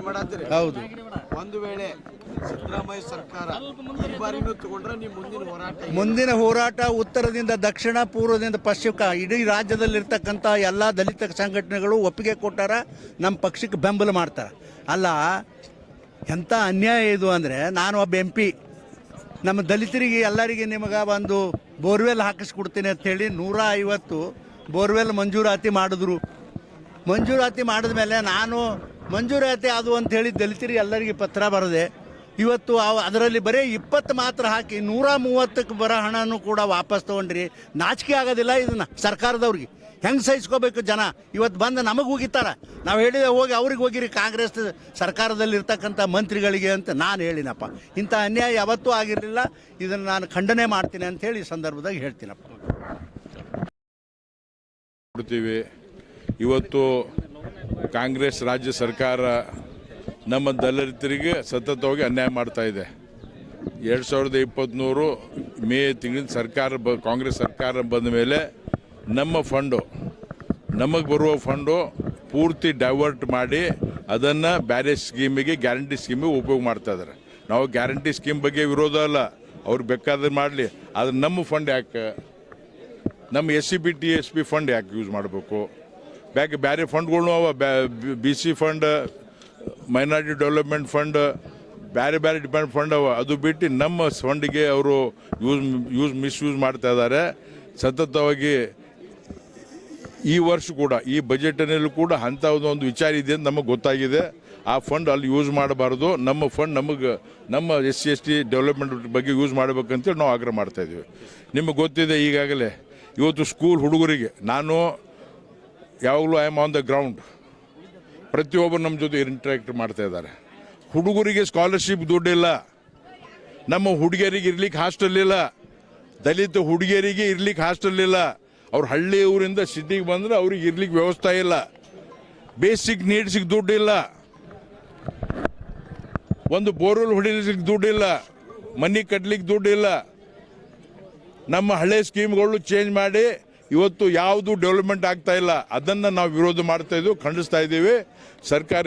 ಮಾಡತ್ತೀರಿ. ಹೌದು. ಒಂದು ವೇಳೆ ಸಿದ್ದರಾಮಯ್ಯ ಸರ್ಕಾರ ಈ ಬಾರಿನೂ ತಗೊಂಡ್ರೆ ನೀವು ಮುಂದಿನ ಹೋರಾಟ ಉತ್ತರದಿಂದ ದಕ್ಷಿಣ, ಪೂರ್ವದಿಂದ ಪಶ್ಚಿಮ ಇಡೀ ರಾಜ್ಯದಲ್ಲಿರ್ತಕ್ಕಂಥ ಎಲ್ಲ ದಲಿತ ಸಂಘಟನೆಗಳು ಒಪ್ಪಿಗೆ ಕೊಟ್ಟಾರ, ನಮ್ಮ ಪಕ್ಷಕ್ಕೆ ಬೆಂಬಲ ಮಾಡ್ತಾರೆ. ಅಲ್ಲ, ಎಂಥ ಅನ್ಯಾಯ ಇದು ಅಂದರೆ, ನಾನು ಒಬ್ಬ MP, ನಮ್ಮ ದಲಿತರಿಗೆ ಎಲ್ಲರಿಗೆ ನಿಮಗೆ ಒಂದು ಬೋರ್ವೆಲ್ ಹಾಕಿಸ್ಕೊಡ್ತೀನಿ ಅಂಥೇಳಿ 150 ಬೋರ್ವೆಲ್ ಮಂಜೂರಾತಿ ಮಾಡಿದ್ರು. ಮಂಜೂರಾತಿ ಮಾಡಿದ ಮೇಲೆ ನಾನು ಮಂಜೂರಾತಿ ಅದು ಅಂಥೇಳಿ ದಲಿತರಿಗೆ ಎಲ್ಲರಿಗೆ ಪತ್ರ ಬರದೆ ಇವತ್ತು ಅದರಲ್ಲಿ ಬರೀ 20 ಮಾತ್ರ ಹಾಕಿ 130ಕ್ಕೆ ಬರೋ ಹಣನೂ ಕೂಡ ವಾಪಸ್ ತೊಗೊಂಡ್ರಿ. ನಾಚಿಕೆ ಆಗೋದಿಲ್ಲ ಇದನ್ನು ಸರ್ಕಾರದವ್ರಿಗೆ? ಹೆಂಗೆ ಸಹಿಸ್ಕೋಬೇಕು ಜನ? ಇವತ್ತು ಬಂದು ನಮಗೆ ಹೋಗಿತ್ತಾರ, ನಾವು ಹೇಳಿದೆ ಹೋಗಿ ಅವ್ರಿಗೆ ಹೋಗಿರಿ ಕಾಂಗ್ರೆಸ್ ಸರ್ಕಾರದಲ್ಲಿರ್ತಕ್ಕಂಥ ಮಂತ್ರಿಗಳಿಗೆ ಅಂತ ನಾನು ಹೇಳಿನಪ್ಪ. ಇಂಥ ಅನ್ಯಾಯ ಯಾವತ್ತೂ ಆಗಿರಲಿಲ್ಲ, ಇದನ್ನು ನಾನು ಖಂಡನೆ ಮಾಡ್ತೀನಿ ಅಂಥೇಳಿ ಈ ಸಂದರ್ಭದಾಗ ಹೇಳ್ತೀನಪ್ಪ. ಇವತ್ತು ಕಾಂಗ್ರೆಸ್ ರಾಜ್ಯ ಸರ್ಕಾರ ನಮ್ಮ ದಲಿತರಿಗೆ ಸತತವಾಗಿ ಅನ್ಯಾಯ ಮಾಡ್ತಾ ಇದೆ. 2023 ಮೇ ತಿಂಗಳಿನ ಸರ್ಕಾರ ಕಾಂಗ್ರೆಸ್ ಸರ್ಕಾರ ಬಂದ ಮೇಲೆ ನಮ್ಮ ಫಂಡು, ನಮಗೆ ಬರುವ ಫಂಡು ಪೂರ್ತಿ ಡೈವರ್ಟ್ ಮಾಡಿ ಅದನ್ನು ಬೇರೆ ಸ್ಕೀಮಿಗೆ, ಗ್ಯಾರಂಟಿ ಸ್ಕೀಮಿಗೆ ಉಪಯೋಗ ಮಾಡ್ತಾ ಇದ್ದಾರೆ. ನಾವು ಗ್ಯಾರಂಟಿ ಸ್ಕೀಮ್ ಬಗ್ಗೆ ವಿರೋಧ ಅಲ್ಲ, ಅವ್ರು ಬೇಕಾದ್ರೆ ಮಾಡಲಿ, ಆದರೆ ನಮ್ಮ ಫಂಡ್ ಯಾಕೆ, ನಮ್ಮ SCP TSP ಫಂಡ್ ಯಾಕೆ ಯೂಸ್ ಮಾಡಬೇಕು? ಬೇರೆ ಫಂಡ್ಗಳು ಅವ, BC fund, minority development fund, ಬೇರೆ ಡಿಪೆಂಡ್ ಫಂಡ್ ಅವ. ಅದು ಬಿಟ್ಟು ನಮ್ಮ ಫಂಡಿಗೆ ಅವರು ಮಿಸ್ಯೂಸ್ ಮಾಡ್ತಾ ಇದ್ದಾರೆ. ಸತತವಾಗಿ ಈ ವರ್ಷ ಕೂಡ ಈ ಬಜೆಟ್ನಲ್ಲಿ ಕೂಡ ಅಂಥ ಒಂದು ವಿಚಾರ ಇದೆ ಅಂತ ನಮಗೆ ಗೊತ್ತಾಗಿದೆ. ಆ ಫಂಡ್ ಅಲ್ಲಿ ಯೂಸ್ ಮಾಡಬಾರ್ದು, ನಮ್ಮ ಫಂಡ್ ನಮ್ಮ SC ST ಡೆವಲಪ್ಮೆಂಟ್ ಬಗ್ಗೆ ಯೂಸ್ ಮಾಡಬೇಕಂತೇಳಿ ನಾವು ಆಗ್ರಹ ಮಾಡ್ತಾಯಿದ್ದೀವಿ. ನಿಮಗೆ ಗೊತ್ತಿದೆ, ಈಗಾಗಲೇ ಇವತ್ತು ಸ್ಕೂಲ್ ಹುಡುಗರಿಗೆ ನಾನು ಯಾವಾಗಲೂ I am on the ground, ಪ್ರತಿಯೊಬ್ಬರು ನಮ್ಮ ಜೊತೆ ಇಂಟ್ರಾಕ್ಟ್ ಮಾಡ್ತಾ ಇದ್ದಾರೆ. ಹುಡುಗರಿಗೆ ಸ್ಕಾಲರ್ಶಿಪ್ ದುಡ್ಡಿಲ್ಲ, ನಮ್ಮ ಹುಡುಗಿಯರಿಗೆ ಇರ್ಲಿಕ್ಕೆ ಹಾಸ್ಟೆಲ್ ಇಲ್ಲ, ದಲಿತ ಹುಡುಗಿಯರಿಗೆ ಇರ್ಲಿಕ್ಕೆ ಹಾಸ್ಟೆಲ್ ಇಲ್ಲ. ಅವ್ರು ಹಳ್ಳಿ ಊರಿಂದ ಸಿಟಿಗೆ ಬಂದರೆ ಅವ್ರಿಗೆ ಇರ್ಲಿಕ್ಕೆ ವ್ಯವಸ್ಥೆ ಇಲ್ಲ, ಬೇಸಿಕ್ ನೀಡ್ಸಿಗೆ ದುಡ್ಡಿಲ್ಲ, ಒಂದು ಬೋರ್ವೆಲ್ ಹೊಡಿಲಿಕ್ಕೆ ದುಡ್ಡಿಲ್ಲ, ಮನೆ ಕಟ್ಟಲಿಕ್ಕೆ ದುಡ್ಡಿಲ್ಲ. ನಮ್ಮ ಹಳೆ ಸ್ಕೀಮ್ಗಳು ಚೇಂಜ್ ಮಾಡಿ ಇವತ್ತು ಯಾವುದು ಡೆವಲಪ್ಮೆಂಟ್ ಆಗ್ತಾ ಇಲ್ಲ. ಅದನ್ನು ನಾವು ವಿರೋಧ ಮಾಡ್ತಾ ಇದ್ದೀವಿ, ಖಂಡಿಸ್ತಾ ಇದ್ದೀವಿ. ಸರ್ಕಾರ